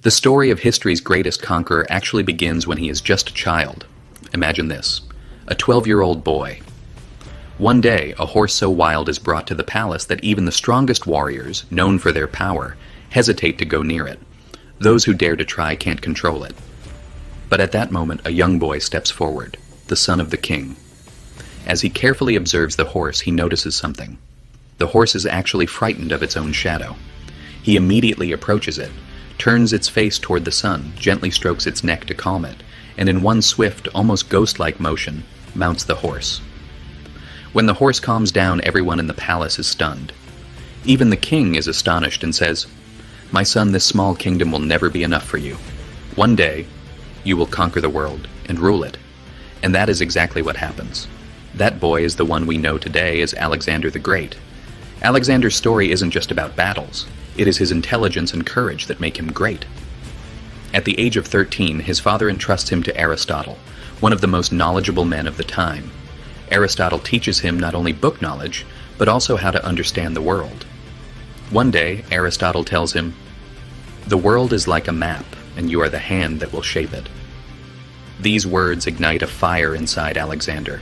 The story of history's greatest conqueror actually begins when he is just a child. Imagine this, a 12-year-old boy. One day, a horse so wild is brought to the palace that even the strongest warriors, known for their power, hesitate to go near it. Those who dare to try can't control it. But at that moment, a young boy steps forward, the son of the king. As he carefully observes the horse, he notices something. The horse is actually frightened of its own shadow. He immediately approaches it, turns its face toward the sun, gently strokes its neck to calm it, and in one swift, almost ghost-like motion, mounts the horse. When the horse calms down, everyone in the palace is stunned. Even the king is astonished and says, "My son, this small kingdom will never be enough for you. One day, you will conquer the world and rule it." And that is exactly what happens. That boy is the one we know today as Alexander the Great. Alexander's story isn't just about battles. It is his intelligence and courage that make him great. At the age of 13, his father entrusts him to Aristotle, one of the most knowledgeable men of the time. Aristotle teaches him not only book knowledge, but also how to understand the world. One day, Aristotle tells him, "The world is like a map, and you are the hand that will shape it." These words ignite a fire inside Alexander.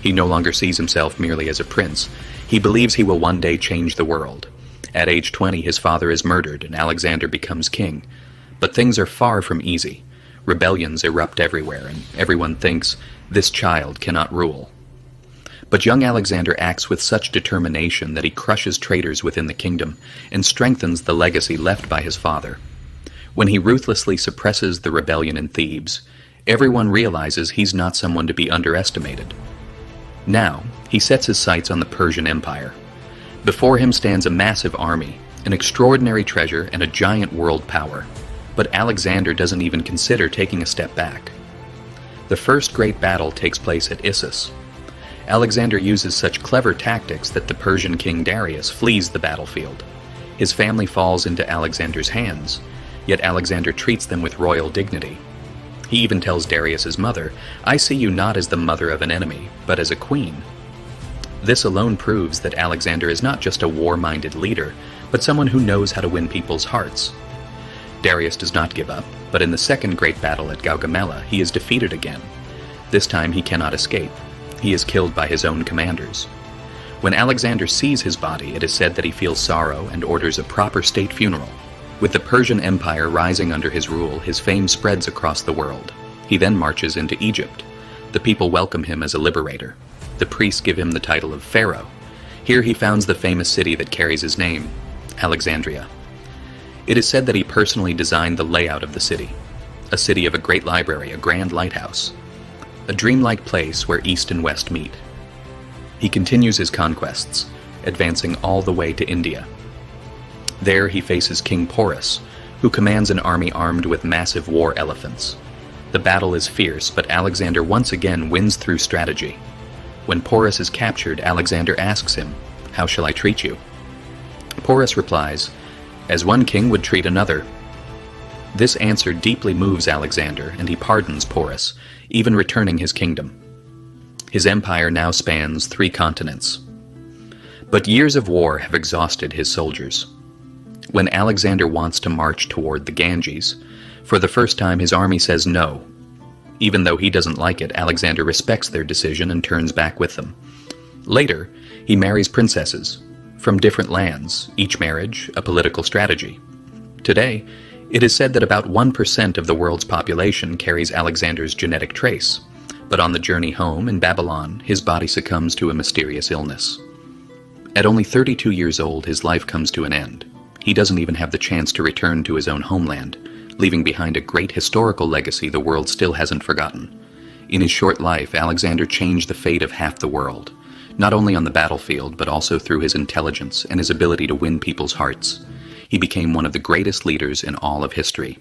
He no longer sees himself merely as a prince. He believes he will one day change the world. At age 20, his father is murdered, and Alexander becomes king. But things are far from easy. Rebellions erupt everywhere, and everyone thinks, this child cannot rule. But young Alexander acts with such determination that he crushes traitors within the kingdom and strengthens the legacy left by his father. When he ruthlessly suppresses the rebellion in Thebes, everyone realizes he's not someone to be underestimated. Now, he sets his sights on the Persian Empire. Before him stands a massive army, an extraordinary treasure, and a giant world power. But Alexander doesn't even consider taking a step back. The first great battle takes place at Issus. Alexander uses such clever tactics that the Persian king Darius flees the battlefield. His family falls into Alexander's hands, yet Alexander treats them with royal dignity. He even tells Darius's mother, "I see you not as the mother of an enemy, but as a queen." This alone proves that Alexander is not just a war-minded leader, but someone who knows how to win people's hearts. Darius does not give up, but in the second great battle at Gaugamela, he is defeated again. This time he cannot escape. He is killed by his own commanders. When Alexander sees his body, it is said that he feels sorrow and orders a proper state funeral. With the Persian Empire rising under his rule, his fame spreads across the world. He then marches into Egypt. The people welcome him as a liberator. The priests give him the title of Pharaoh. Here he founds the famous city that carries his name, Alexandria. It is said that he personally designed the layout of the city of a great library, a grand lighthouse, a dreamlike place where East and West meet. He continues his conquests, advancing all the way to India. There he faces King Porus, who commands an army armed with massive war elephants. The battle is fierce, but Alexander once again wins through strategy. When Porus is captured, Alexander asks him, "How shall I treat you?" Porus replies, "As one king would treat another." This answer deeply moves Alexander, and he pardons Porus, even returning his kingdom. His empire now spans 3 continents. But years of war have exhausted his soldiers. When Alexander wants to march toward the Ganges, for the first time his army says no. Even though he doesn't like it, Alexander respects their decision and turns back with them. Later, he marries princesses from different lands, each marriage a political strategy. Today, it is said that about 1% of the world's population carries Alexander's genetic trace, but on the journey home in Babylon, his body succumbs to a mysterious illness. At only 32 years old, his life comes to an end. He doesn't even have the chance to return to his own homeland, leaving behind a great historical legacy the world still hasn't forgotten. In his short life, Alexander changed the fate of half the world, not only on the battlefield, but also through his intelligence and his ability to win people's hearts. He became one of the greatest leaders in all of history.